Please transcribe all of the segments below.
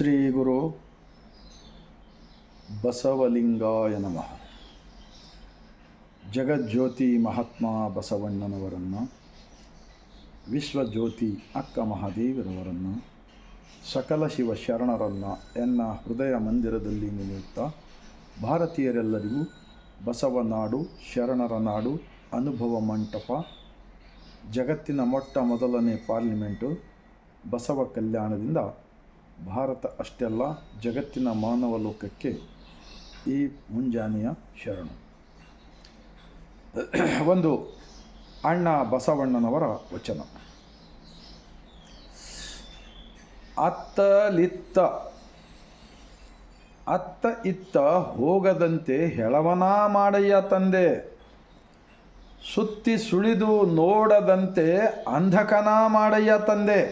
ಶ್ರೀ ಗುರು ಬಸವಲಿಂಗಾಯ ನಮಃ. ಜಗಜ್ಯೋತಿ ಮಹಾತ್ಮ ಬಸವಣ್ಣನವರನ್ನು, ವಿಶ್ವಜ್ಯೋತಿ ಅಕ್ಕ ಮಹಾದೇವರವರನ್ನು, ಸಕಲ ಶಿವ ಶರಣರನ್ನು ಎನ್ನ ಹೃದಯ ಮಂದಿರದಲ್ಲಿ ನೆನೆಯುತ್ತಾ, ಭಾರತೀಯರೆಲ್ಲರಿಗೂ ಬಸವನಾಡು, ಶರಣರ ನಾಡು, ಅನುಭವ ಮಂಟಪ, ಜಗತ್ತಿನ ಮೊಟ್ಟ ಮೊದಲನೇ ಪಾರ್ಲಿಮೆಂಟು ಬಸವ ಕಲ್ಯಾಣದಿಂದ ಭಾರತ ಅಷ್ಟೇ ಅಲ್ಲ, ಜಗತ್ತಿನ ಮಾನವ ಲೋಕಕ್ಕೆ ಈ ಮುಂಜಾನೆಯ ಶರಣು. ಒಂದು ಅಣ್ಣ ಬಸವಣ್ಣನವರ ವಚನ. ಅತ್ತ ಇತ್ತ ಹೋಗದಂತೆ ಹೆಳವನ ಮಾಡಯ್ಯ ತಂದೆ, ಸುತ್ತಿ ಸುಳಿದು ನೋಡದಂತೆ ಅಂಧಕನ ಮಾಡಯ್ಯ ತಂದೆ,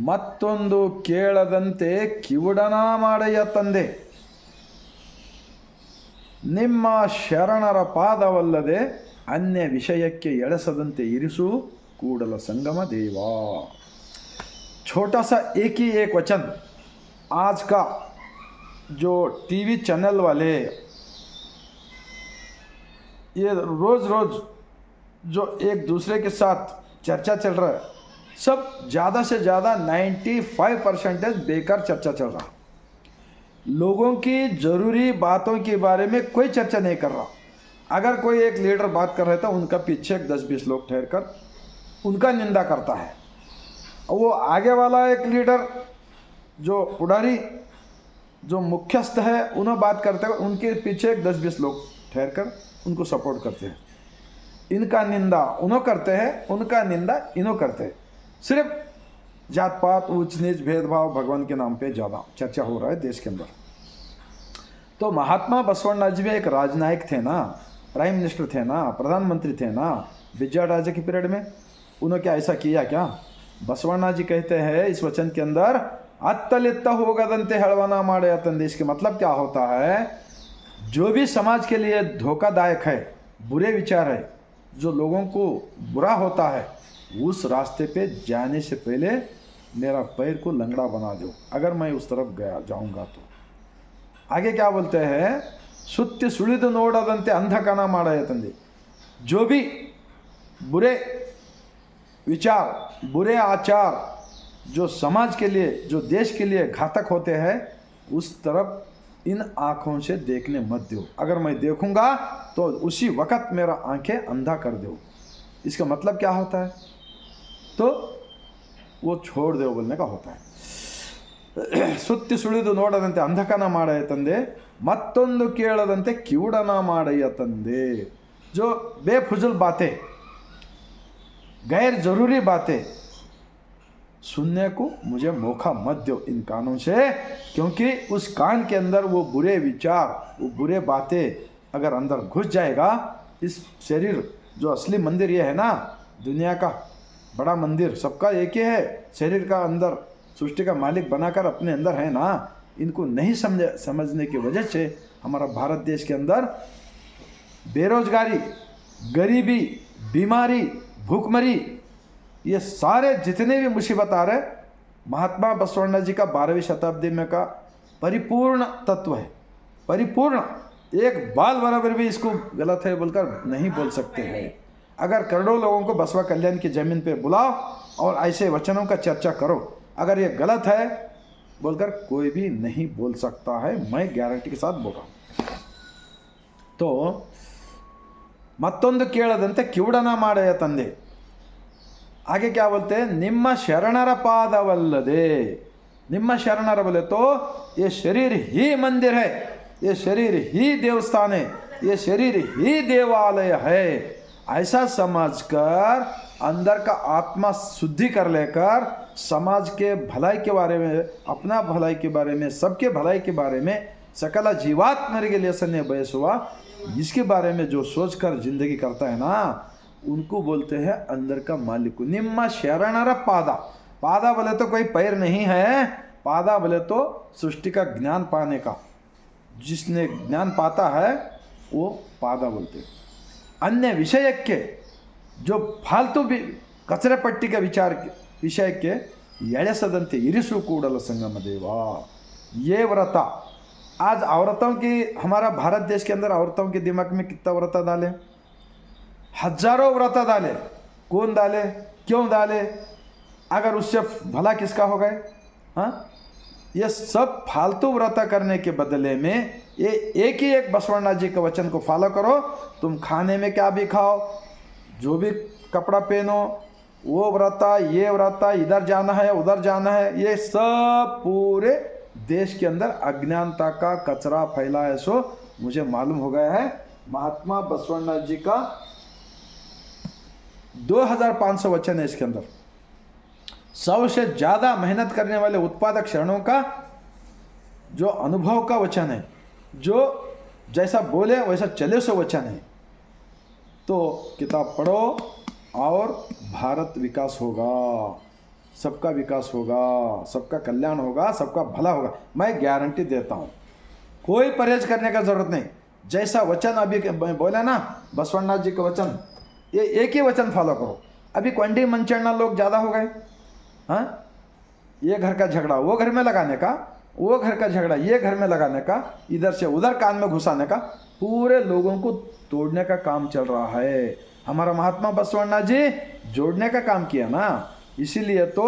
ಮತ್ತೊಂದು ಕೇಳದಂತೆ ಕಿವುಡನ ಮಾಡಯ್ಯ ತಂದೆ, ನಿಮ್ಮ ಶರಣರ ಪಾದವಲ್ಲದೆ ಅನ್ಯ ವಿಷಯಕ್ಕೆ ಎಳೆಸದಂತೆ ಇರಿಸು ಕೂಡಲ ಸಂಗಮ ದೇवा। छोटा सा एक ही एक वचन आज का जो टीवी चैनल वाले ये रोज़ जो एक दूसरे के साथ चर्चा चल रहा है, सब ज़्यादा से ज़्यादा 95% बेकार चर्चा चल रहा। लोगों की ज़रूरी बातों के बारे में कोई चर्चा नहीं कर रहा। अगर कोई एक लीडर बात कर रहा था, उनका पीछे 10-20 लोग ठहर कर उनका निंदा करता है। वो आगे वाला एक लीडर जो पुडारी जो मुख्यस्थ है, उन्हें बात करते हैं, उनके पीछे 10-20 लोग ठहर कर उनको सपोर्ट करते हैं। इनका निंदा उन्हों करते हैं, उनका निंदा इन्हों करते हैं। सिर्फ जात पात, ऊंच नीच, भेदभाव, भगवान के नाम पे ज़्यादा चर्चा हो रहा है देश के अंदर। तो महात्मा बसवण्णा जी भी एक राजनायक थे ना, प्राइम मिनिस्टर थे ना, प्रधानमंत्री थे ना विजय राजे के पीरियड में। उन्होंने क्या ऐसा किया क्या? बसवण्णा जी कहते हैं इस वचन के अंदर, अत्तलित्त होगदंते हड़वना माड़े तंदे। इसके मतलब क्या होता है? जो भी समाज के लिए धोखादायक है, बुरे विचार है, जो लोगों को बुरा होता है, उस रास्ते पे जाने से पहले मेरा पैर को लंगड़ा बना दो, अगर मैं उस तरफ जाऊंगा तो। आगे क्या बोलते हैं? सुत्ति सुಳಿದು ನೋಡದಂತೆ अंधकನ ಮಾಡಯ್ಯ ತಂದೆ। जो भी बुरे विचार, बुरे आचार जो समाज के लिए, जो देश के लिए घातक होते हैं, उस तरफ इन आँखों से देखने मत दो। अगर मैं देखूंगा तो उसी वक्त मेरा आंखें अंधा कर दो। इसका मतलब क्या होता है? तो वो छोड़ दो बोलने का होता है। ಸುತ್ತಿ ಸುಳಿದು ನೋಡದಂತೆ ಅಂಧಕನ ಮಾಡಯ್ಯ ತಂದೆ, ಮತ್ತೊಂದು ಕೇಳದಂತೆ ಕಿವುಡನ ಮಾಡಯ್ಯ ತಂದೆ। जो बेफुजुल बातें, गैर जरूरी बातें सुनने को मुझे मौका मत दो इन कानों से, क्योंकि उस कान के अंदर वो बुरे विचार, वो बुरे बातें अगर अंदर घुस जाएगा, इस शरीर जो असली मंदिर ये है ना, दुनिया का बड़ा मंदिर सबका एक ही है, शरीर का अंदर सृष्टि का मालिक बनाकर अपने अंदर है ना, इनको नहीं समझने की वजह से हमारा भारत देश के अंदर बेरोजगारी, गरीबी, बीमारी, भूखमरी, ये सारे जितने भी मुसीबत आ रहे, महात्मा बसवण्णा जी का 12वीं शताब्दी में का परिपूर्ण तत्व है। परिपूर्ण, एक बाल बराबर भी इसको गलत है बोलकर नहीं बोल सकते हैं। अगर करोड़ों लोगों को बसवा कल्याण की ज़मीन पे बुलाओ और ऐसे वचनों का चर्चा करो, अगर ये गलत है बोलकर कोई भी नहीं बोल सकता है, मैं गारंटी के साथ बोल रहा हूँ। तो ಮತ್ತೊಂದು ಕೇಳದಂತೆ ಕಿವುಡನ ಮಾಡಯ್ಯ ತಂದೆ। आगे क्या बोलते हैं? ನಿಮ್ಮ ಶರಣರ ಪಾದವಲ್ಲದೆ, ನಿಮ್ಮ ಶರಣರ बोले तो ये शरीर ही मंदिर है, ये शरीर ही देवस्थान है, ये शरीर ही देवालय है, ऐसा समझकर अंदर का आत्मा शुद्धि कर लेकर समाज के भलाई के बारे में, अपना भलाई के बारे में, सबके भलाई के बारे में, सकल जीवात्मರಿಗೆ ಲೇಸನ್ನೇ ಬಯಸುವ, इसके बारे में जो सोचकर जिंदगी करता है ना, उनको बोलते हैं अंदर का मालिक। निम्मा शरणर पादा। पादा बोले तो कोई पैर नहीं है, पादा बोले तो सृष्टि का ज्ञान पाने का, जिसने ज्ञान पाता है वो पादा बोलते हैं। अन्य विषय के जो फालतू भी कचरे पट्टी के विचार विषय के ಎಳೆಸದಂತೆ ಇರಿಸು ಕೂಡಲ संगम देवा। ये व्रता आज औरतों की, हमारा भारत देश के अंदर औरतों के दिमाग में कितना व्रता डाले, हजारों व्रता डाले। कौन डाले, क्यों डाले, अगर उससे भला किसका हो गए? हाँ, ये सब फालतू व्रता करने के बदले में ये एक ही एक बसवण्णा जी के वचन को फॉलो करो। तुम खाने में क्या भी खाओ, जो भी कपड़ा पहनो, वो व्रता, ये व्रता, इधर जाना है उधर जाना है, ये सब पूरे देश के अंदर अज्ञानता का कचरा फैला है। सो मुझे मालूम हो गया है महात्मा बसवण्णा जी का 2500 वचन है इसके अंदर। 100 से ज़्यादा मेहनत करने वाले उत्पादक शरणों का जो अनुभव का वचन है, जो जैसा बोले वैसा चले सो वचन है। तो किताब पढ़ो और भारत विकास होगा, सबका विकास होगा, सबका कल्याण होगा, सबका भला होगा, मैं गारंटी देता हूँ। कोई परहेज करने का ज़रूरत नहीं। जैसा वचन अभी बोला ना बसवण्णा जी का वचन, ये एक ही वचन फॉलो करो। अभी क्वंडी मंचण्णा लोग ज़्यादा हो गए। हाँ, ये घर का झगड़ा वो घर में लगाने का, वो घर का झगड़ा ये घर में लगाने का, इधर से उधर कान में घुसाने का, पूरे लोगों को तोड़ने का काम चल रहा है। हमारा महात्मा बसवण्णा जी जोड़ने का काम किया ना, इसीलिए तो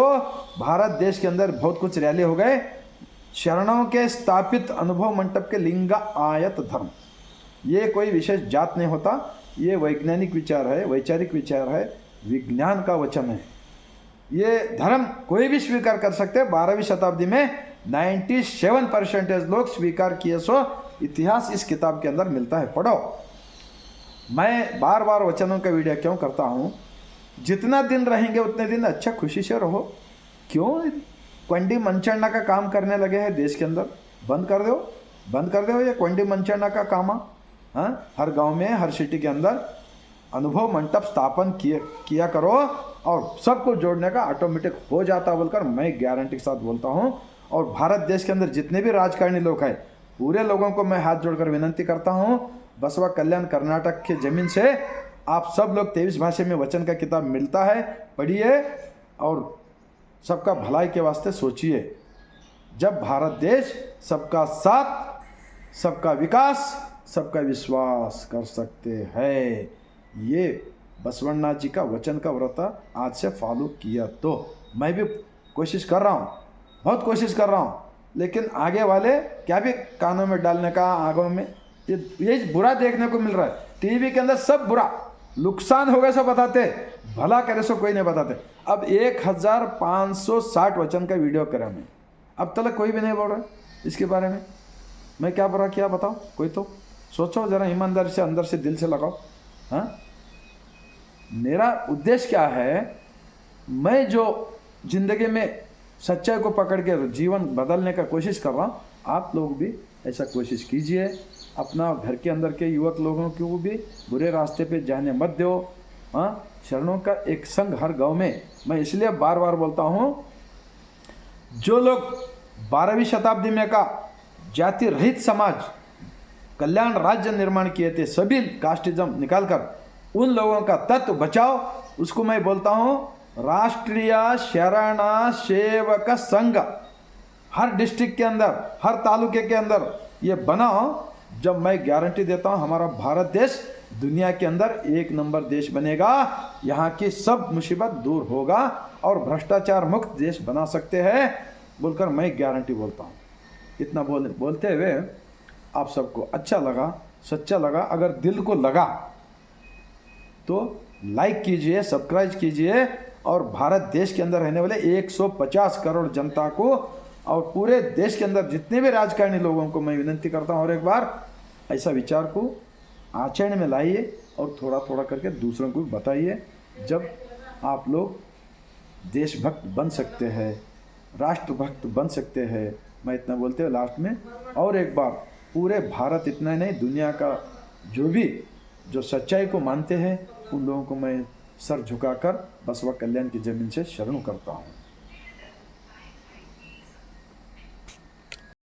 भारत देश के अंदर बहुत कुछ रैली हो गए। शरणों के स्थापित अनुभव मंडप के लिंग आयत धर्म, ये कोई विशेष जात नहीं होता, ये वैज्ञानिक विचार है, वैचारिक विचार है, विज्ञान का वचन है। ये धर्म कोई भी स्वीकार कर सकते। 12वीं शताब्दी में 97% लोग स्वीकार किए। सो इतिहास इस किताब के अंदर मिलता है, पढ़ो। मैं बार बार वचनों का वीडियो क्यों करता हूँ? जितना दिन रहेंगे उतने दिन अच्छा खुशी से रहो। क्यों क्वंडी मंचण्णा का काम करने लगे हैं देश के अंदर? बंद कर दो, बंद कर दो ये क्वंडी मंचण्णा का काम। हाँ, हर गांव में, हर सिटी के अंदर अनुभव मंडप स्थापन किया करो और सबको जोड़ने का ऑटोमेटिक हो जाता बोलकर मैं गारंटी के साथ बोलता हूँ। और भारत देश के अंदर जितने भी राजकारणी लोग हैं, पूरे लोगों को मैं हाथ जोड़कर विनंती करता हूँ, बसवा कल्याण कर्नाटक के ज़मीन से आप सब लोग 23 भाषा में वचन का किताब मिलता है, पढ़िए और सबका भलाई के वास्ते सोचिए। जब भारत देश सबका साथ, सबका विकास, सबका विश्वास कर सकते हैं। ये बसवण्णा जी का वचन का व्रत आज से फॉलो किया तो मैं भी कोशिश कर रहा हूँ, बहुत कोशिश कर रहा हूँ, लेकिन आगे वाले क्या भी कानों में डालने का, आगों में ये बुरा देखने को मिल रहा है। टीवी के अंदर सब बुरा, नुकसान हो गए सो बताते, भला करे सो कोई नहीं बताते। अब 1560 वचन का वीडियो करा मैं, अब तक कोई भी नहीं बोल रहा इसके बारे में। मैं क्या बुरा किया बताओ? कोई तो सोचो जरा, ईमानदारी से, अंदर से, दिल से लगाओ। हाँ, मेरा उद्देश्य क्या है? मैं जो जिंदगी में सच्चाई को पकड़ के जीवन बदलने का कोशिश कर रहा हूँ, आप लोग भी ऐसा कोशिश कीजिए। अपना घर के अंदर के युवक लोगों को भी बुरे रास्ते पे जाने मत दो। हाँ, शरणों का एक संघ हर गांव में, मैं इसलिए बार बार बोलता हूँ, जो लोग 12वीं शताब्दी में का जाति रहित समाज, कल्याण राज्य निर्माण किए थे, सभी कास्टिज्म निकालकर उन लोगों का तत्व बचाओ। उसको मैं बोलता हूँ राष्ट्रीय शरण सेवक संघ। हर डिस्ट्रिक्ट के अंदर, हर तालुके के अंदर ये बनाओ। जब मैं गारंटी देता हूँ हमारा भारत देश दुनिया के अंदर 1 नंबर देश बनेगा। यहाँ की सब मुसीबत दूर होगा और भ्रष्टाचार मुक्त देश बना सकते हैं बोलकर मैं गारंटी बोलता हूँ। इतना बोलते हुए आप सबको अच्छा लगा, सच्चा लगा, अगर दिल को लगा तो लाइक कीजिए, सब्सक्राइब कीजिए और भारत देश के अंदर रहने वाले 150 करोड़ जनता को और पूरे देश के अंदर जितने भी राजकारणी लोगों को मैं विनंती करता हूँ, और एक बार ऐसा विचार को आचरण में लाइए और थोड़ा थोड़ा करके दूसरों को बताइए। जब आप लोग देशभक्त बन सकते हैं, राष्ट्रभक्त बन सकते हैं। मैं इतना बोलते हुए लास्ट में और एक बार पूरे भारत, इतना नहीं दुनिया का जो भी जो सच्चाई को मानते हैं उन लोगों को मैं सर झुकाकर बसवा कल्याण की ज़मीन से शरण करता हूँ।